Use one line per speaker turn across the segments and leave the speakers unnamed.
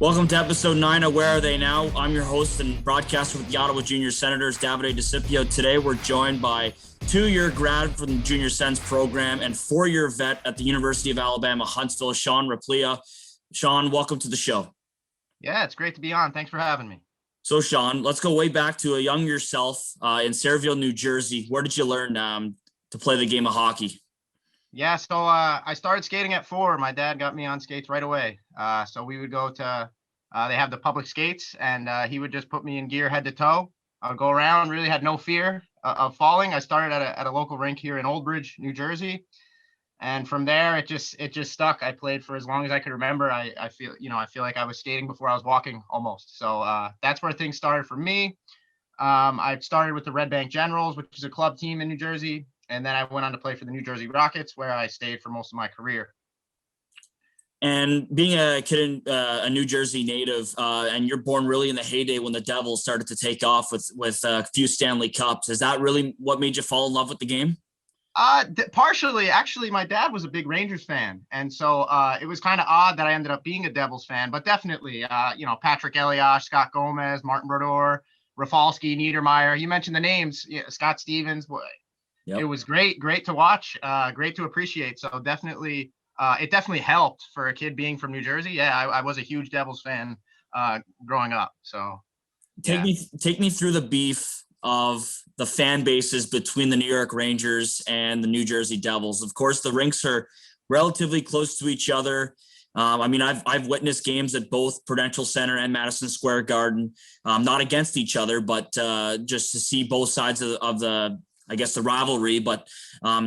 Welcome to episode 9 of Where Are They Now? I'm your host and broadcaster with the Ottawa Junior Senators, Davide Disipio. Today we're joined by 2-year grad from the Junior Sens program and 4-year vet at the University of Alabama, Huntsville, Sean Rappleyea. Sean, welcome to the show.
Yeah, it's great to be on. Thanks for having me.
So Sean, let's go way back to a young yourself in Sayreville, New Jersey. Where did you learn to play the game of hockey?
Yeah, so I started skating at 4. My dad got me on skates right away. So we would go to, they have the public skates, and he would just put me in gear head to toe. I would go around, really had no fear of falling. I started at a local rink here in Old Bridge, New Jersey. And from there, it just stuck. I played for as long as I could remember. I feel like I was skating before I was walking almost. So that's where things started for me. I started with the Red Bank Generals, which is a club team in New Jersey. And then I went on to play for the New Jersey Rockets, where I stayed for most of my career.
And being a kid, a New Jersey native, and you're born really in the heyday when the Devils started to take off with a few Stanley Cups. Is that really what made you fall in love with the game?
Partially. Actually, my dad was a big Rangers fan. And so it was kind of odd that I ended up being a Devils fan. But definitely, Patrick Elias, Scott Gomez, Martin Brodeur, Rafalski, Niedermeyer. You mentioned the names, Scott Stevens. Yep. It was great to watch, great to appreciate. So definitely, it definitely helped for a kid being from New Jersey. Yeah, I was a huge Devils fan growing up. So
take me through the beef of the fan bases between the New York Rangers and the New Jersey Devils. Of course, the rinks are relatively close to each other. I've witnessed games at both Prudential Center and Madison Square Garden, not against each other, but just to see both sides of the rivalry, but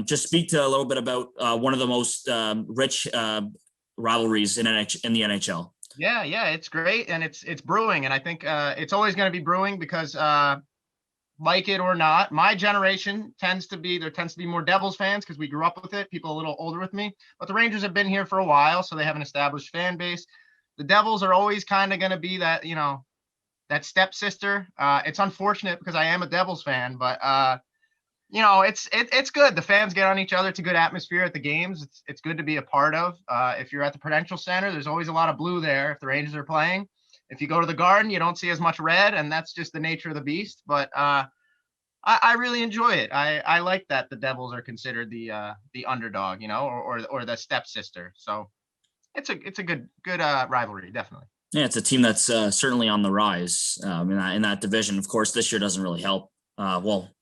just speak to a little bit about one of the most rich rivalries in the NHL.
Yeah, it's great, and it's brewing, and I think it's always going to be brewing because, like it or not, my generation tends to be more Devils fans because we grew up with it. People a little older with me, but the Rangers have been here for a while, so they have an established fan base. The Devils are always kind of going to be that that stepsister. It's unfortunate because I am a Devils fan, but it's good. The fans get on each other. It's a good atmosphere at the games. It's good to be a part of. If you're at the Prudential Center, there's always a lot of blue there if the Rangers are playing. If you go to the Garden, you don't see as much red, and that's just the nature of the beast. But I really enjoy it. I like that the Devils are considered the underdog, or the stepsister. So it's a good rivalry, definitely.
Yeah, it's a team that's certainly on the rise in that division. Of course, this year doesn't really help.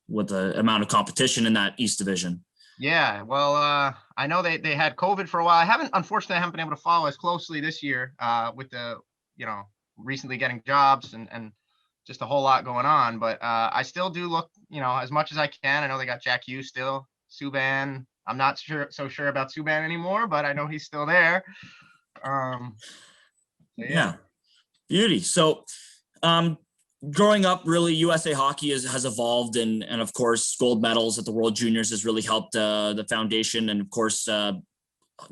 With the amount of competition in that East Division.
Yeah, well, I know they had COVID for a while. Unfortunately, I haven't been able to follow as closely this year with the, recently getting jobs and just a whole lot going on. But I still do look, as much as I can. I know they got Jack Hughes still, Subban. I'm not so sure about Subban anymore, but I know he's still there.
Yeah. Beauty. So, growing up, really, USA Hockey has evolved, and of course, gold medals at the World Juniors has really helped the foundation, and of course,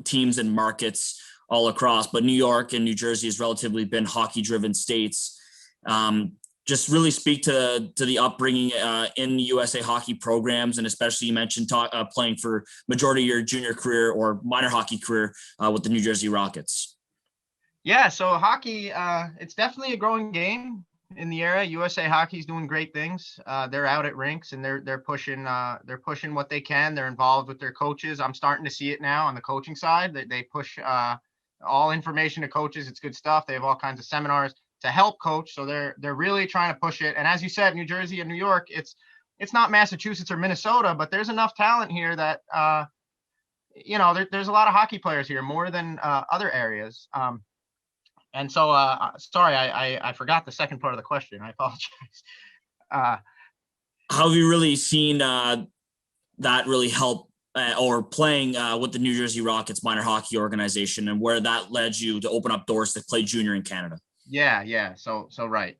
teams and markets all across. But New York and New Jersey has relatively been hockey-driven states. Just really speak to the upbringing in USA Hockey programs, and especially you mentioned playing for majority of your junior career or minor hockey career with the New Jersey Rockets.
Yeah, so hockey, it's definitely a growing game. In the era, USA Hockey's doing great things. They're out at rinks and they're pushing what they can. They're involved with their coaches. I'm starting to see it now on the coaching side. They push all information to coaches. It's good stuff. They have all kinds of seminars to help coach. So they're really trying to push it. And as you said, New Jersey and New York, it's not Massachusetts or Minnesota, but there's enough talent here that there's a lot of hockey players here, more than other areas. And so, sorry, I forgot the second part of the question. I apologize.
How have you really seen that really help or playing with the New Jersey Rockets minor hockey organization, and where that led you to open up doors to play junior in Canada?
Yeah. So right.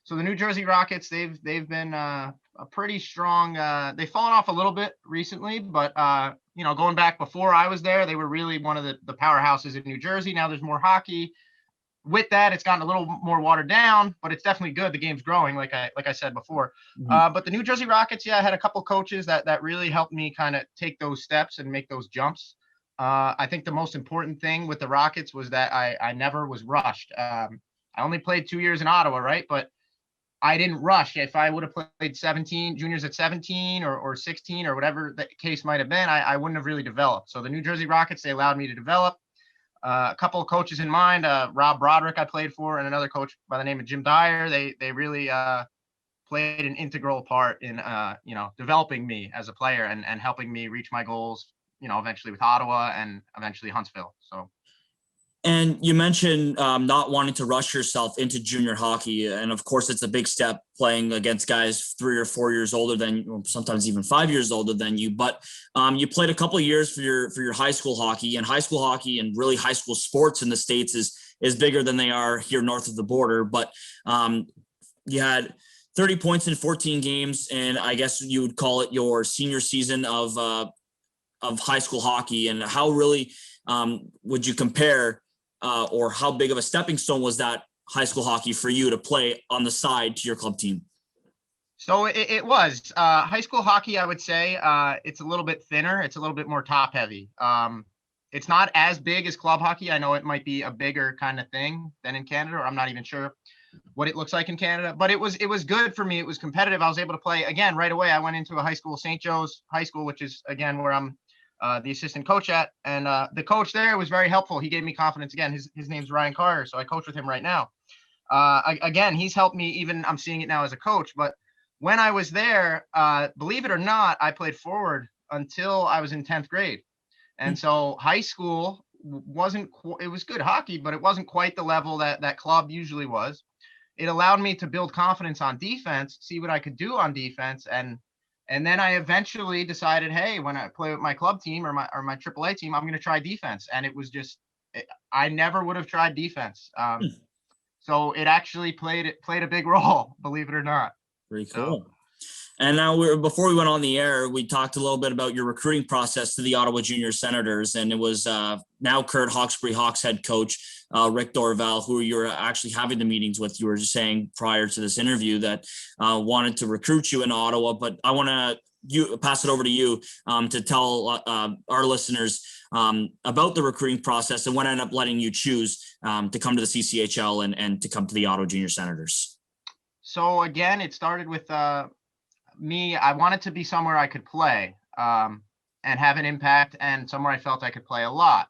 So the New Jersey Rockets, they've been a pretty strong. They've fallen off a little bit recently, but going back before I was there, they were really one of the powerhouses in New Jersey. Now there's more hockey. With that, it's gotten a little more watered down, but it's definitely good. The game's growing, like I said before. Mm-hmm. But the New Jersey Rockets, I had a couple coaches that really helped me kind of take those steps and make those jumps. I think the most important thing with the Rockets was that I never was rushed. I only played 2 years in Ottawa, right? But I didn't rush. If I would have played 17 juniors at 17 or 16 or whatever the case might have been, I wouldn't have really developed. So the New Jersey Rockets, they allowed me to develop. A couple of coaches in mind, Rob Broderick I played for, and another coach by the name of Jim Dyer. They really played an integral part in developing me as a player and helping me reach my goals, eventually with Ottawa and eventually Huntsville. So.
And you mentioned not wanting to rush yourself into junior hockey. And of course, it's a big step playing against guys 3 or 4 years older than you, sometimes even 5 years older than you. But you played a couple of years for your high school hockey, and high school hockey and really high school sports in the States is bigger than they are here north of the border. But you had 30 points in 14 games, and I guess you would call it your senior season of high school hockey. And how really would you compare or how big of a stepping stone was that high school hockey for you to play on the side to your club team?
So it was high school hockey. I would say it's a little bit thinner. It's a little bit more top heavy. It's not as big as club hockey. I know it might be a bigger kind of thing than in Canada, or I'm not even sure what it looks like in Canada, but it was good for me. It was competitive. I was able to play again right away. I went into a high school, St. Joe's High School, which is again where I'm the assistant coach at, and the coach there was very helpful. He gave me confidence again. His name's Ryan Carter, so I coach with him right now. Again, he's helped me. Even I'm seeing it now as a coach. But when I was there, believe it or not, I played forward until I was in 10th grade, and so high school wasn't. It was good hockey, but it wasn't quite the level that club usually was. It allowed me to build confidence on defense, see what I could do on defense, and then I eventually decided, hey, when I play with my club team or my AAA team, I'm going to try defense. And it was just, I never would have tried defense. So it actually played a big role, believe it or not.
Very cool. And now before we went on the air, we talked a little bit about your recruiting process to the Ottawa Junior Senators. And it was now current Hawkesbury Hawks head coach, Rick Dorval, who you're actually having the meetings with. You were just saying prior to this interview that wanted to recruit you in Ottawa, but I want to pass it over to you to tell our listeners about the recruiting process and what ended up letting you choose to come to the CCHL and to come to the Ottawa Junior Senators.
So again, it started with me. I wanted to be somewhere I could play and have an impact, and somewhere I felt I could play a lot.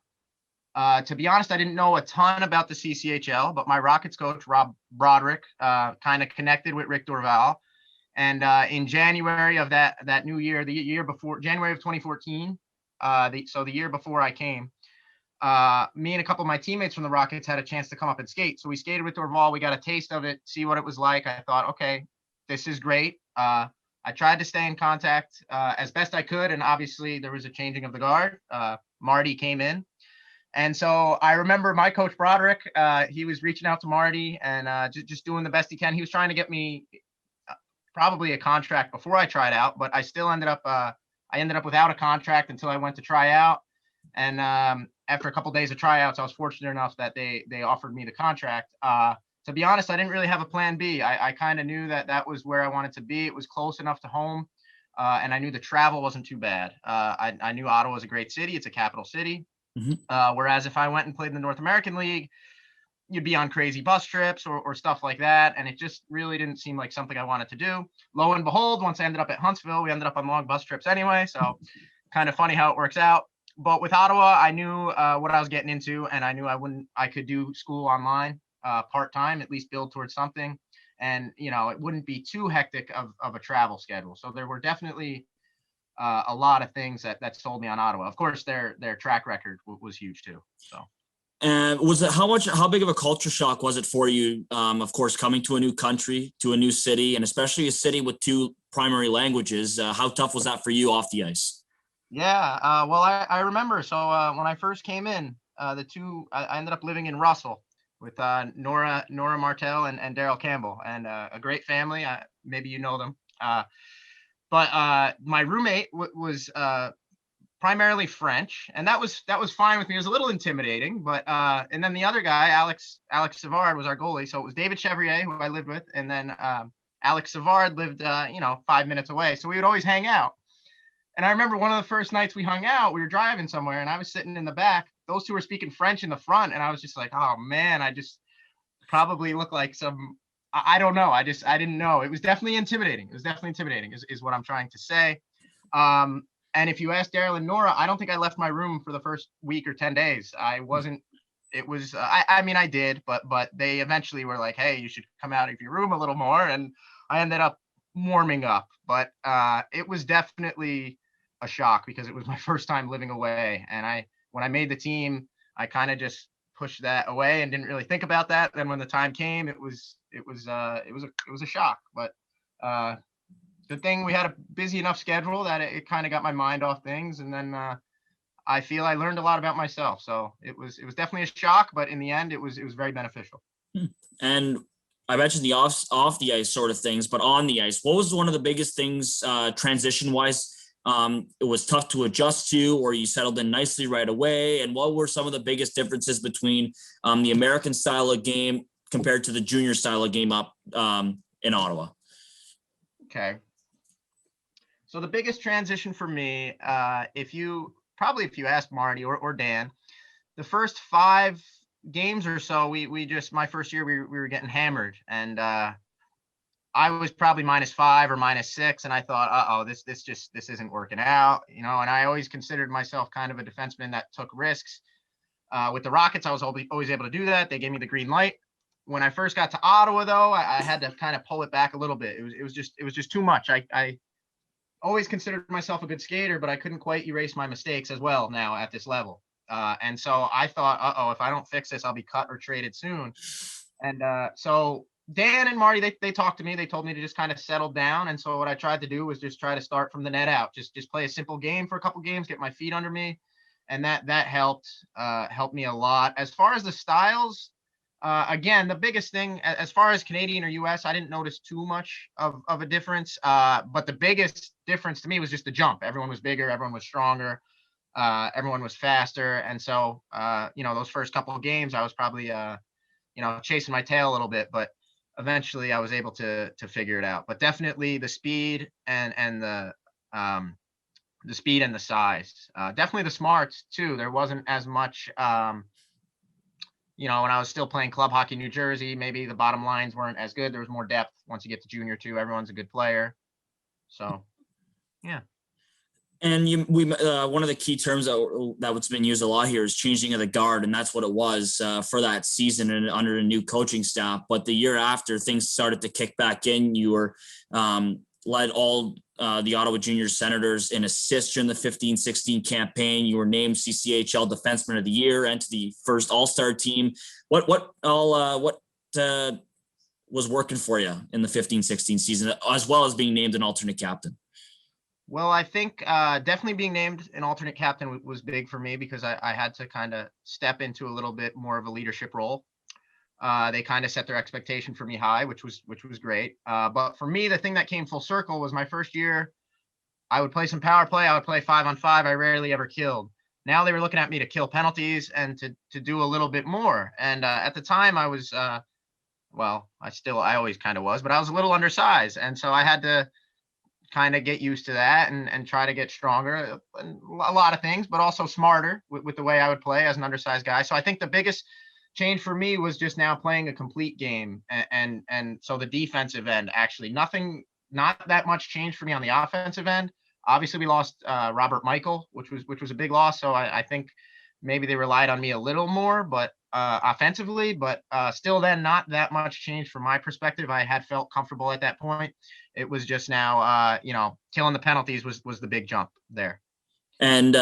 To be honest, I didn't know a ton about the CCHL, but my Rockets coach, Rob Broderick, kind of connected with Rick Dorval. And in January of that new year, the year before, January of 2014, so the year before I came, me and a couple of my teammates from the Rockets had a chance to come up and skate. So we skated with Dorval. We got a taste of it, see what it was like. I thought, okay, this is great. I tried to stay in contact as best I could. And obviously there was a changing of the guard. Marty came in. And so I remember my coach Broderick, he was reaching out to Marty and just doing the best he can. He was trying to get me probably a contract before I tried out, but I still ended up without a contract until I went to try out. And after a couple of days of tryouts, I was fortunate enough that they offered me the contract. To be honest, I didn't really have a plan B. I kind of knew that was where I wanted to be. It was close enough to home, and I knew the travel wasn't too bad. I knew Ottawa was a great city. It's a capital city. Mm-hmm. Whereas if I went and played in the North American League, you'd be on crazy bus trips or stuff like that. And it just really didn't seem like something I wanted to do. Lo and behold, once I ended up at Huntsville, we ended up on long bus trips anyway. So kind of funny how it works out. But with Ottawa, I knew what I was getting into, and I knew I could do school online part-time, at least build towards something. And, it wouldn't be too hectic of a travel schedule. So there were definitely a lot of things that sold me on Ottawa. Of course, their track record was huge too. So.
And was it how big of a culture shock was it for you? Of course, coming to a new country, to a new city, and especially a city with two primary languages. How tough was that for you off the ice?
Yeah, well, I remember. So when I first came in, I ended up living in Russell with Nora Martell and Daryl Campbell, and a great family. Maybe you know them. But my roommate was primarily French, and that was fine with me. It was a little intimidating, but and then the other guy, Alex Savard, was our goalie. So it was David Chevrier, who I lived with, and then Alex Savard lived 5 minutes away. So we would always hang out. And I remember one of the first nights we hung out, we were driving somewhere and I was sitting in the back. Those two were speaking French in the front. And I was just like, oh man, I just probably look like some, I don't know. I didn't know. It was definitely intimidating. It was definitely intimidating is what I'm trying to say. And if you ask Daryl and Nora, I don't think I left my room for the first week or 10 days. I wasn't, it was, I mean, I did, but they eventually were like, hey, you should come out of your room a little more. And I ended up warming up, but it was definitely a shock because it was my first time living away. And when I made the team, I kind of just pushed that away and didn't really think about that. Then when the time came, it was a shock, but good thing we had a busy enough schedule that it kind of got my mind off things. And then I feel I learned a lot about myself. So it was definitely a shock, but in the end, it was very beneficial.
And I mentioned the off the ice sort of things, but on the ice, what was one of the biggest things transition wise? It was tough to adjust to, or you settled in nicely right away. And what were some of the biggest differences between the American style of game compared to the junior style of game up in Ottawa?
Okay. So the biggest transition for me, if you asked Marty or Dan, the first 5 games or so, we just, my first year, we were getting hammered, and I was probably -5 or -6, and I thought, this isn't working out, And I always considered myself kind of a defenseman that took risks. With the Rockets, I was always able to do that. They gave me the green light. When I first got to Ottawa, though, I had to kind of pull it back a little bit. It was just too much. I always considered myself a good skater, but I couldn't quite erase my mistakes as well now at this level. And so I thought, if I don't fix this, I'll be cut or traded soon. And so Dan and Marty, they talked to me. They told me to just kind of settle down. And so what I tried to do was just try to start from the net out, just play a simple game for a couple games, get my feet under me. And that helped me a lot. As far as the styles, again, the biggest thing, as far as Canadian or US, I didn't notice too much of a difference. But the biggest difference to me was just the jump. Everyone was bigger, everyone was stronger, everyone was faster. And so, those first couple of games, I was probably, chasing my tail a little bit, but eventually I was able to figure it out. But definitely the speed and the speed and the size, definitely the smarts too. There wasn't as much, when I was still playing club hockey in New Jersey, maybe the bottom lines weren't as good. There was more depth. Once you get to junior too, everyone's a good player. So, yeah.
And one of the key terms that's been used a lot here is changing of the guard, and that's what it was for that season and under a new coaching staff. But the year after, things started to kick back in. You were led all the Ottawa Junior Senators in assists during the 15-16 campaign. You were named CCHL Defenseman of the Year and to the first All-Star team. What was working for you in the 15-16 season, as well as being named an alternate captain?
Well, I think definitely being named an alternate captain was big for me because I had to kind of step into a little bit more of a leadership role. They kind of set their expectation for me high, which was great. But for me, the thing that came full circle was my first year. I would play some power play. I would play 5-on-5. I rarely ever killed. Now they were looking at me to kill penalties and to do a little bit more. And at the time, I was, I always kind of was, but I was a little undersized, and so I had to kind of get used to that and try to get stronger and a lot of things, but also smarter with the way I would play as an undersized guy. So I think the biggest change for me was just now playing a complete game. And so the defensive end, actually not that much changed for me on the offensive end. Obviously we lost Robert Michael, which was a big loss. So I think maybe they relied on me a little more, but offensively, but still then not that much change from my perspective. I had felt comfortable at that point. It was just now, killing the penalties was the big jump there.
And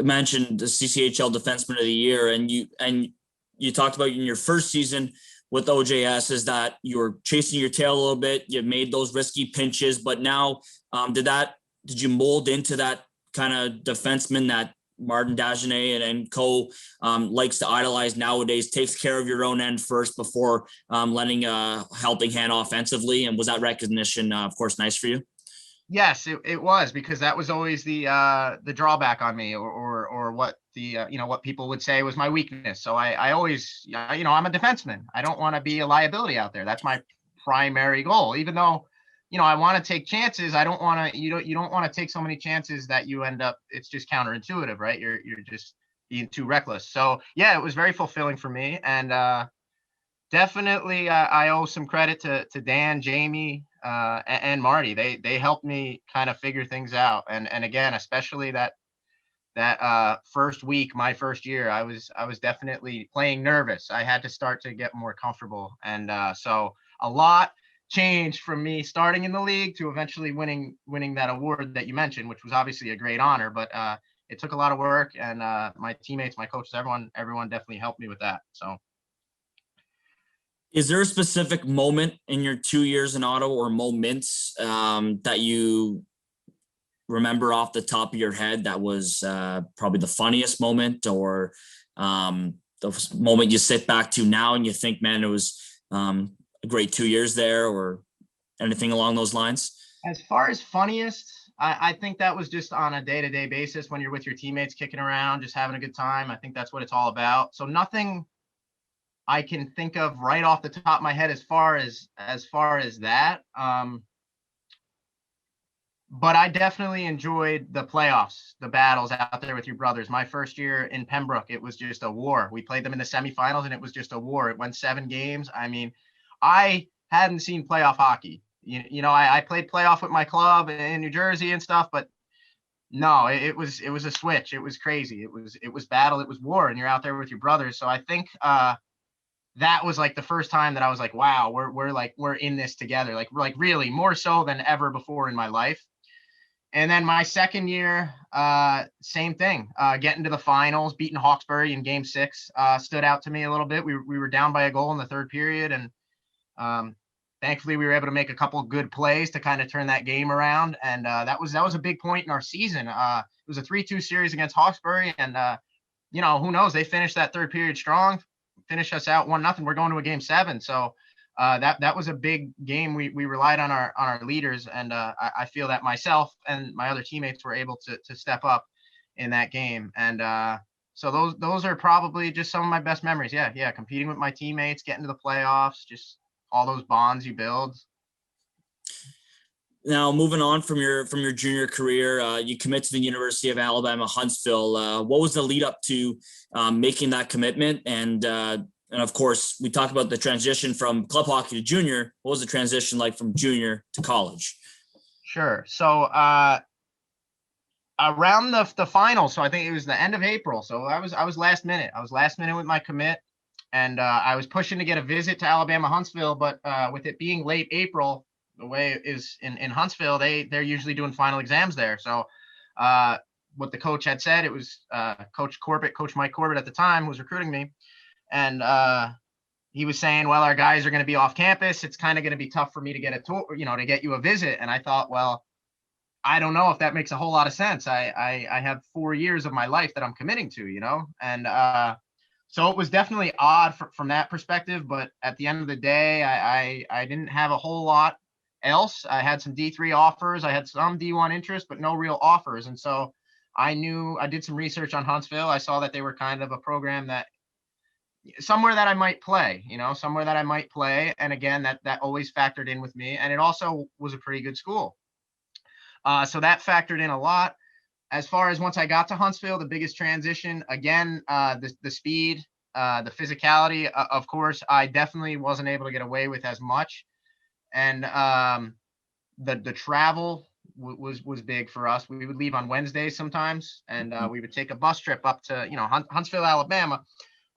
mentioned the CCHL Defenseman of the Year, and you talked about in your first season with OJS is that you were chasing your tail a little bit. You made those risky pinches, but now did you mold into that kind of defenseman that Martin Dagenet and co likes to idolize nowadays, takes care of your own end first before lending a helping hand offensively? And was that recognition, of course, nice for you?
Yes, it was, because that was always the drawback on me, or what what people would say was my weakness. So I always, I'm a defenseman. I don't want to be a liability out there. That's my primary goal, even though I want to take chances. I don't want to, you don't want to take so many chances that you end up, it's just counterintuitive, right? You're just being too reckless. So yeah, it was very fulfilling for me. And, definitely, I owe some credit to Dan, Jamie, and Marty. They helped me kind of figure things out. And again, especially that first week, my first year, I was definitely playing nervous. I had to start to get more comfortable, and so a lot changed from me starting in the league to eventually winning that award that you mentioned, which was obviously a great honor. But it took a lot of work, and my teammates, my coaches, everyone definitely helped me with that. So.
Is there a specific moment in your 2 years in Ottawa, or moments that you remember off the top of your head that was probably the funniest moment, or the moment you sit back to now and you think, man, it was a great 2 years there, or anything along those lines?
As far as funniest, I think that was just on a day-to-day basis when you're with your teammates kicking around, just having a good time. I think that's what it's all about. So nothing I can think of right off the top of my head as far as that. But I definitely enjoyed the playoffs, the battles out there with your brothers. My first year in Pembroke, it was just a war. We played them in the semifinals, and it was just a war. It went 7 games. I mean, I hadn't seen playoff hockey. I played playoff with my club in New Jersey and stuff, but no, it was a switch. It was crazy. It was battle. It was war, and you're out there with your brothers. So I think that was like the first time that I was like, wow, we're in this together. Like really more so than ever before in my life. And then my second year, same thing, getting to the finals, beating Hawkesbury in game 6, stood out to me a little bit. We were down by a goal in the third period. And thankfully we were able to make a couple of good plays to kind of turn that game around. And that was a big point in our season. It was a 3-2 series against Hawkesbury. And, who knows, they finished that third period strong, finished us out 1-0. We're going to a game 7. So that was a big game. We relied on our leaders, and I feel that myself and my other teammates were able to step up in that game. And so those are probably just some of my best memories. Yeah, competing with my teammates, getting to the playoffs, just all those bonds you build.
Now, moving on from your junior career, you commit to the University of Alabama, Huntsville. What was the lead up to making that commitment? And of course, we talked about the transition from club hockey to junior. What was the transition like from junior to college?
Sure. So around the finals, so I think it was the end of April. So I was last minute. I was last minute with my commit, and I was pushing to get a visit to Alabama Huntsville. But with it being late April, the way it is in Huntsville, they're usually doing final exams there. So what the coach had said, it was Coach Mike Corbett at the time, who was recruiting me. And he was saying, well, our guys are going to be off campus. It's kind of going to be tough for me to get a tour, to get you a visit. And I thought, well, I don't know if that makes a whole lot of sense. I have 4 years of my life that I'm committing to, and so it was definitely odd from that perspective. But at the end of the day, I didn't have a whole lot else. I had some D3 offers. I had some D1 interest, but no real offers. And so I did some research on Huntsville. I saw that they were kind of a program that somewhere that I might play, somewhere that I might play. And again, that always factored in with me. And it also was a pretty good school. So that factored in a lot. As far as once I got to Huntsville, the biggest transition, again, the speed, the physicality, of course, I definitely wasn't able to get away with as much. And the travel was big for us. We would leave on Wednesdays sometimes, and we would take a bus trip up to, Huntsville, Alabama,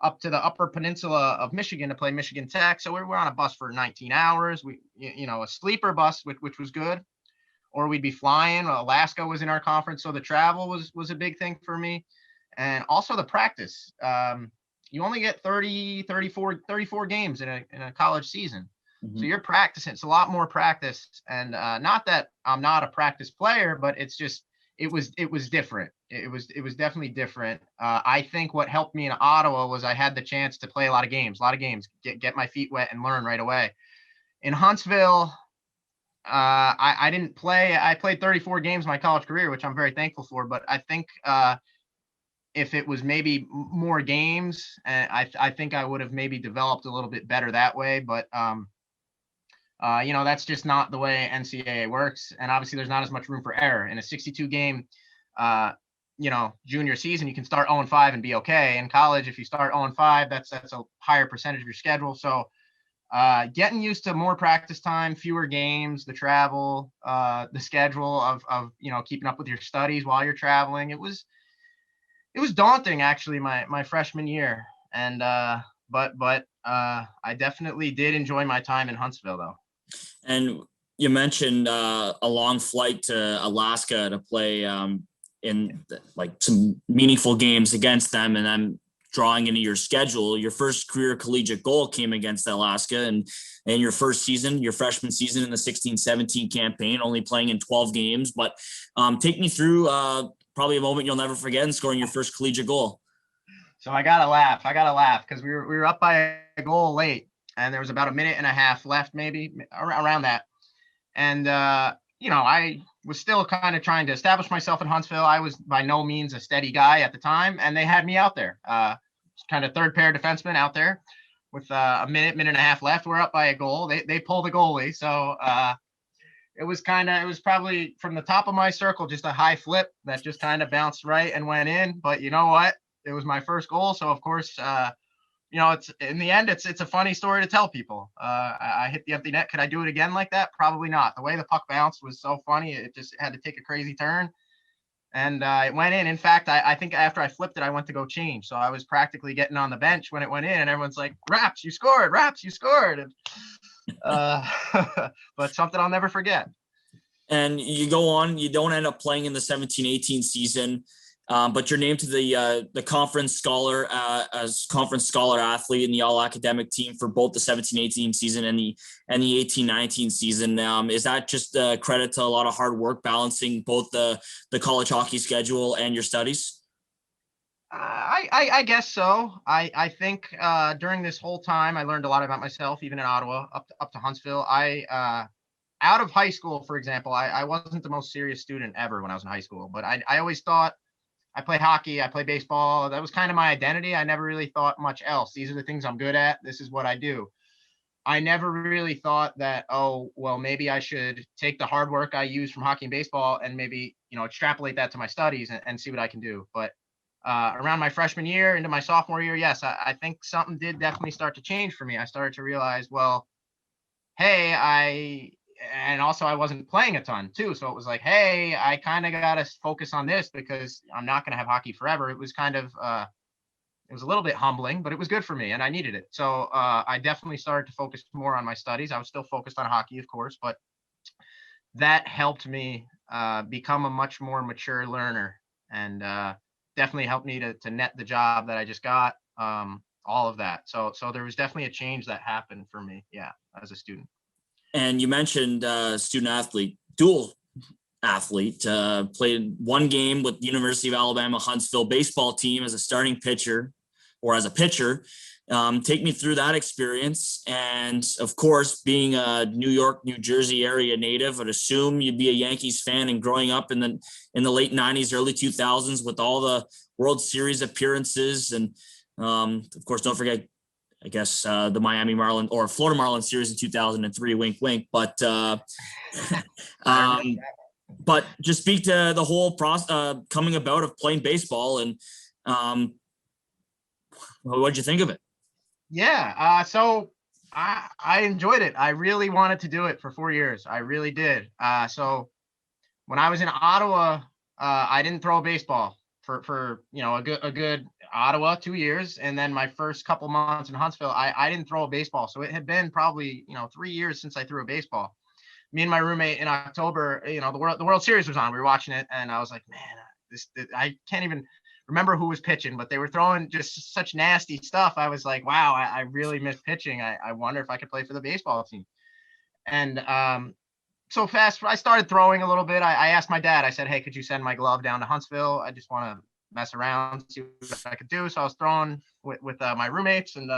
up to the Upper Peninsula of Michigan to play Michigan Tech. So we were on a bus for 19 hours. A sleeper bus, which was good, or we'd be flying. Alaska was in our conference. So the travel was a big thing for me. And also the practice. You only get 34 games in a college season. Mm-hmm. So you're practicing. It's a lot more practice. And not that I'm not a practice player, but it's just, it was different. It was definitely different. I think what helped me in Ottawa was I had the chance to play a lot of games, get my feet wet and learn right away. In Huntsville, I didn't play. I played 34 games my college career, which I'm very thankful for. But I think if it was maybe more games, I think I would have maybe developed a little bit better that way. But That's just not the way NCAA works. And obviously there's not as much room for error. In a 62 game, junior season, you can start 0-5 and be okay. In college, if you start 0-5, that's a higher percentage of your schedule. So getting used to more practice time, fewer games, the travel, the schedule of keeping up with your studies while you're traveling. It was daunting actually my freshman year. And but I definitely did enjoy my time in Huntsville though.
And you mentioned a long flight to Alaska to play in like some meaningful games against them, and then drawing into your schedule. Your first career collegiate goal came against Alaska, and your first season, your freshman season in the 16-17 campaign, only playing in 12 games. But take me through probably a moment you'll never forget in scoring your first collegiate goal.
So I gotta laugh because we were up by a goal late, and there was about a minute and a half left, maybe around that. And I was still kind of trying to establish myself in Huntsville. I was by no means a steady guy at the time, and they had me out there, kind of third pair defenseman out there with a minute and a half left. We're up by a goal. They pull the goalie, so it was probably from the top of my circle, just a high flip that just kind of bounced right and went in. But you know what? It was my first goal, so of course, it's in the end, it's a funny story to tell people. I hit the empty net. Could I do it again like that? Probably not. The way the puck bounced was so funny. It just had to take a crazy turn, and it went in. In fact, I think after I flipped it, I went to go change. So I was practically getting on the bench when it went in, and everyone's like, "Raps, you scored! Raps, you scored!" And, but something I'll never forget.
And you go on. You don't end up playing in the 17-18 season. But you're named to the conference scholar as conference scholar athlete in the all academic team for both the 17-18 season and the 18-19 season. Is that just a credit to a lot of hard work balancing both the college hockey schedule and your studies?
I guess so. I think during this whole time I learned a lot about myself, even in Ottawa, up to Huntsville. Out of high school, for example, I wasn't the most serious student ever when I was in high school, but I always thought, I play hockey, I play baseball. That was kind of my identity. I never really thought much else. These are the things I'm good at. This is what I do. I never really thought that, oh, well, maybe I should take the hard work I use from hockey and baseball and maybe, extrapolate that to my studies and see what I can do. But around my freshman year into my sophomore year, yes, I think something did definitely start to change for me. I started to realize, well, hey, and also I wasn't playing a ton too. So it was like, hey, I kind of got to focus on this because I'm not going to have hockey forever. It was kind of, it was a little bit humbling, but it was good for me and I needed it. So I definitely started to focus more on my studies. I was still focused on hockey, of course, but that helped me become a much more mature learner, and definitely helped me to net the job that I just got, all of that. So there was definitely a change that happened for me. Yeah. As a student.
And you mentioned student athlete, dual athlete, played one game with the University of Alabama Huntsville baseball team as a starting pitcher or as a pitcher. Take me through that experience. And of course, being a New York, New Jersey area native, I'd assume you'd be a Yankees fan, and growing up in the late 90s, early 2000s with all the World Series appearances. And of course, don't forget, I guess, the Miami Marlins or Florida Marlins series in 2003, wink, wink. But but just speak to the whole process coming about of playing baseball, and what'd you think of it?
Yeah. So I enjoyed it. I really wanted to do it for 4 years. I really did. So when I was in Ottawa, I didn't throw a baseball for a good Ottawa 2 years, and then my first couple months in Huntsville, I didn't throw a baseball. So it had been probably 3 years since I threw a baseball. Me and my roommate in October, the World Series was on. We were watching it, and I was like, man, I can't even remember who was pitching, but they were throwing just such nasty stuff. I was like, wow, I really miss pitching. I wonder if I could play for the baseball team. And so fast, I started throwing a little bit. I asked my dad, I said, hey, could you send my glove down to Huntsville? I just want to mess around, see what I could do. So I was throwing with my roommates, and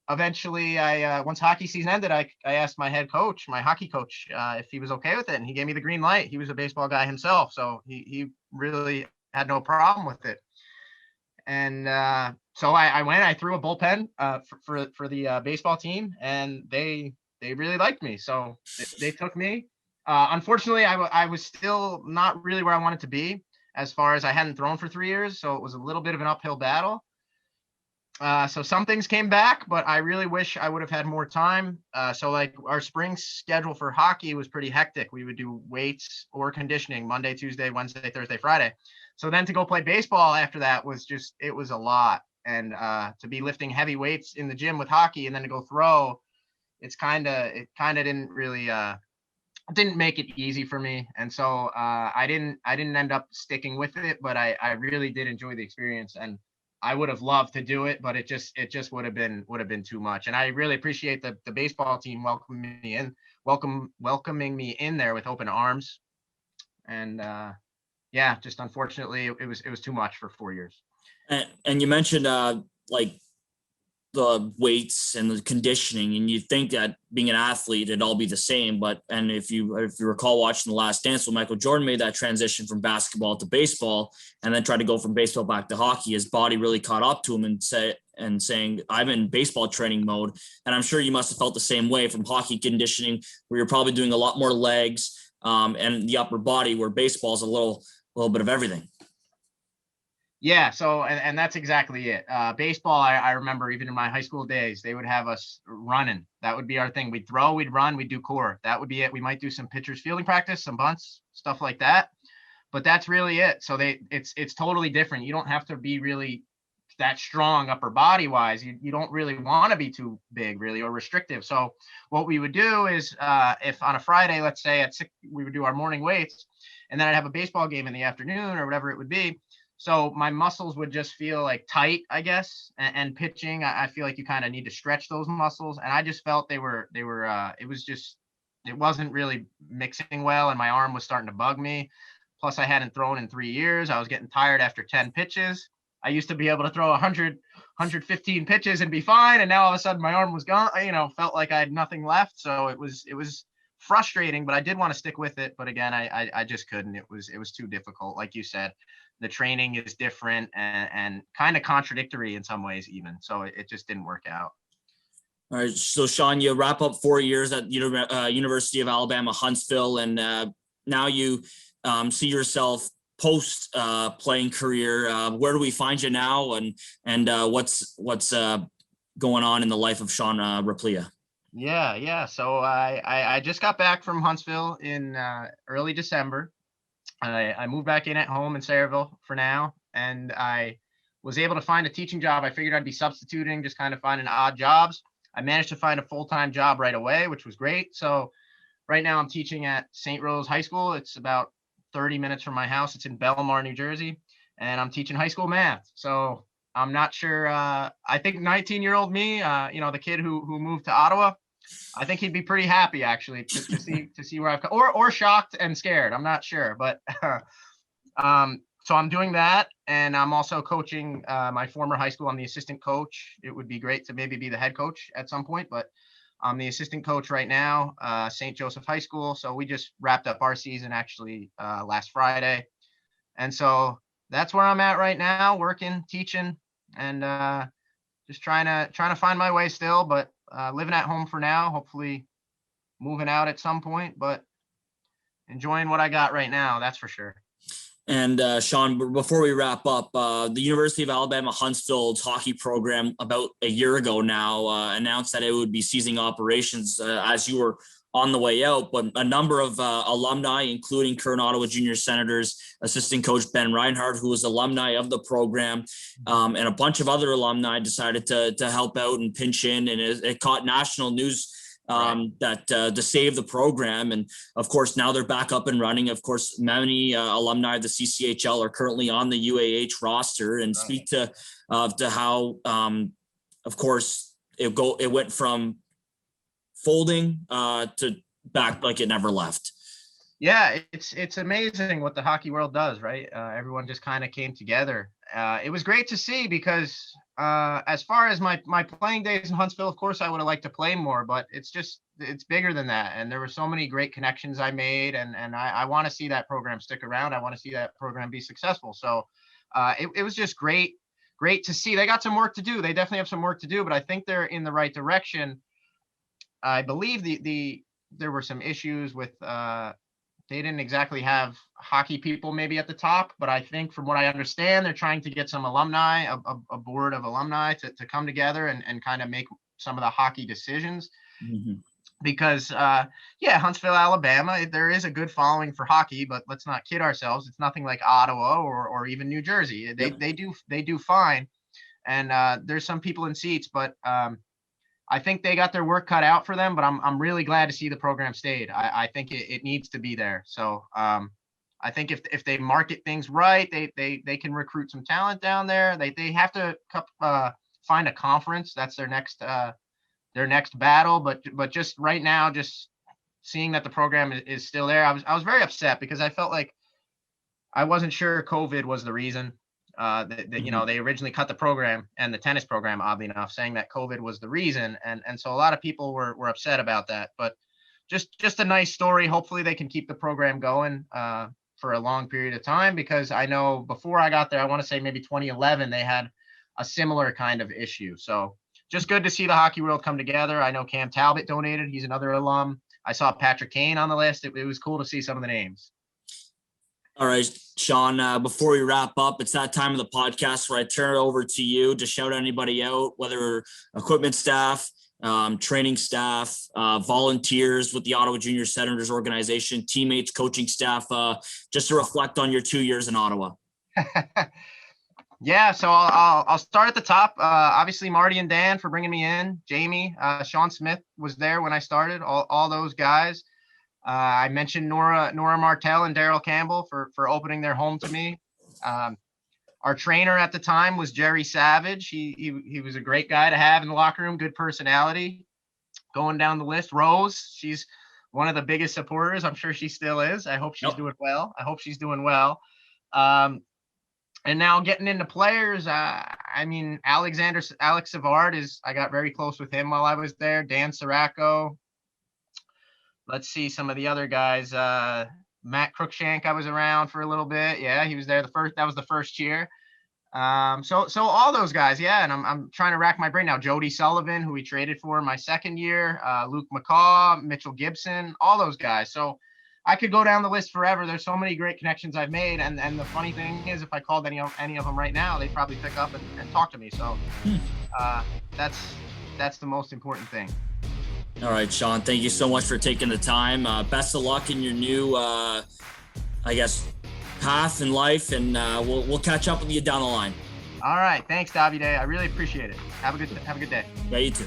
eventually once hockey season ended, I asked my head coach, my hockey coach, if he was okay with it. And he gave me the green light. He was a baseball guy himself. So he really had no problem with it. And so I went, I threw a bullpen for the baseball team, and they they really liked me. So they took me. Unfortunately, I was still not really where I wanted to be as far as I hadn't thrown for 3 years. So it was a little bit of an uphill battle. So some things came back, but I really wish I would have had more time. So like our spring schedule for hockey was pretty hectic. We would do weights or conditioning Monday, Tuesday, Wednesday, Thursday, Friday. So then to go play baseball after that was just, it was a lot. And to be lifting heavy weights in the gym with hockey and then to go throw, it kind of didn't really, didn't make it easy for me. And so I didn't end up sticking with it, but I really did enjoy the experience. And I would have loved to do it, but it just would have been too much. And I really appreciate the baseball team welcoming me in there with open arms. And yeah, just unfortunately it was too much for 4 years.
And you mentioned like the weights and the conditioning, and you think that being an athlete, it'd all be the same. But, and if you recall watching The Last Dance, when Michael Jordan made that transition from basketball to baseball and then tried to go from baseball back to hockey, his body really caught up to him and saying, I'm in baseball training mode. And I'm sure you must have felt the same way from hockey conditioning, where you're probably doing a lot more legs and the upper body, where baseball is a little bit of everything.
Yeah, so and that's exactly it. Baseball, I remember even in my high school days, they would have us running. That would be our thing. We'd throw, we'd run, we'd do core. That would be it. We might do some pitchers fielding practice, some bunts, stuff like that. But that's really it. So it's totally different. You don't have to be really that strong upper body wise. You don't really want to be too big really or restrictive. So what we would do is if on a Friday, let's say at 6, we would do our morning weights, and then I'd have a baseball game in the afternoon or whatever it would be. So my muscles would just feel like tight, I guess. And pitching, I feel like you kind of need to stretch those muscles. And I just felt it wasn't really mixing well. And my arm was starting to bug me. Plus I hadn't thrown in 3 years. I was getting tired after 10 pitches. I used to be able to throw 115 pitches and be fine. And now all of a sudden my arm was gone, felt like I had nothing left. So it was frustrating, but I did want to stick with it. But again, I just couldn't. It was too difficult. Like you said, the training is different and kind of contradictory in some ways even. So it just didn't work out.
All right. So Sean, you wrap up 4 years at University of Alabama, Huntsville, and now you see yourself post playing career. Where do we find you now, and what's going on in the life of Sean Rappleyea?
Yeah. So I just got back from Huntsville in early December. I moved back in at home in Sayreville for now, and I was able to find a teaching job. I figured I'd be substituting, just kind of finding odd jobs. I managed to find a full-time job right away, which was great. So right now I'm teaching at St. Rose High School. It's about 30 minutes from my house. It's in Belmar, New Jersey, and I'm teaching high school math. So I'm not sure. I think 19-year-old me, the kid who moved to Ottawa, I think he'd be pretty happy actually to see where I've come, or shocked and scared. I'm not sure, but so I'm doing that, and I'm also coaching my former high school. I'm the assistant coach. It would be great to maybe be the head coach at some point, but I'm the assistant coach right now, St. Joseph High School. So we just wrapped up our season actually last Friday, and so that's where I'm at right now, working, teaching, and just trying to find my way still, but living at home for now, hopefully moving out at some point, but enjoying what I got right now, that's for sure.
And Sean, before we wrap up, the University of Alabama Huntsville's hockey program about a year ago now announced that it would be ceasing operations as you were on the way out, but a number of alumni, including current Ottawa Junior Senators assistant coach Ben Reinhardt, who was alumni of the program, and a bunch of other alumni decided to help out and pinch in, and it caught national news that to save the program. And of course, now they're back up and running. Of course, many alumni of the CCHL are currently on the UAH roster, and speak to how, of course, it went from folding to back like it never left.
Yeah, it's amazing what the hockey world does, right? Everyone just kind of came together. It was great to see because as far as my playing days in Huntsville, of course, I would have liked to play more, but it's bigger than that. And there were so many great connections I made, and I want to see that program stick around. I want to see that program be successful. So it was just great to see. They got some work to do. They definitely have some work to do, but I think they're in the right direction. I believe there were some issues with they didn't exactly have hockey people maybe at the top, but I think from what I understand, they're trying to get some alumni, a board of alumni to come together and kind of make some of the hockey decisions.
Mhm.
Because Huntsville, Alabama, there is a good following for hockey, but let's not kid ourselves. It's nothing like Ottawa or even New Jersey. They do fine. And there's some people in seats, but I think they got their work cut out for them, but I'm really glad to see the program stayed. I think it needs to be there. So I think if they market things right, they can recruit some talent down there. They have to find a conference. That's their next battle. But just right now, just seeing that the program is still there, I was very upset because I felt like I wasn't sure COVID was the reason. They originally cut the program and the tennis program, oddly enough, saying that COVID was the reason. And so a lot of people were upset about that, but just a nice story. Hopefully they can keep the program going for a long period of time, because I know before I got there, I want to say maybe 2011, they had a similar kind of issue. So just good to see the hockey world come together. I know Cam Talbot donated. He's another alum. I saw Patrick Kane on the list. It was cool to see some of the names.
All right, Sean, before we wrap up, it's that time of the podcast where I turn it over to you to shout anybody out, whether equipment staff, training staff, volunteers with the Ottawa Junior Senators organization, teammates, coaching staff, just to reflect on your 2 years in Ottawa.
Yeah, so I'll start at the top. Obviously, Marty and Dan for bringing me in. Jamie, Sean Smith was there when I started. All those guys. I mentioned Nora Martell and Daryl Campbell for opening their home to me. Our trainer at the time was Jerry Savage. He was a great guy to have in the locker room, good personality. Going down the list, Rose, she's one of the biggest supporters. I'm sure she still is. I hope she's doing well. And now getting into players, Alex Savard I got very close with him while I was there. Dan Siracco. Let's see some of the other guys. Matt Cruikshank, I was around for a little bit. Yeah, he was there that was the first year. So all those guys, yeah. And I'm trying to rack my brain now. Jody Sullivan, who we traded for in my second year, Luke McCaw, Mitchell Gibson, all those guys. So I could go down the list forever. There's so many great connections I've made. And the funny thing is, if I called any of them right now, they'd probably pick up and talk to me. So that's the most important thing.
All right, Sean, thank you so much for taking the time. Best of luck in your new, path in life, and we'll catch up with you down the line.
All right. Thanks, Davide. I really appreciate it. Have a good day.
Yeah, you too.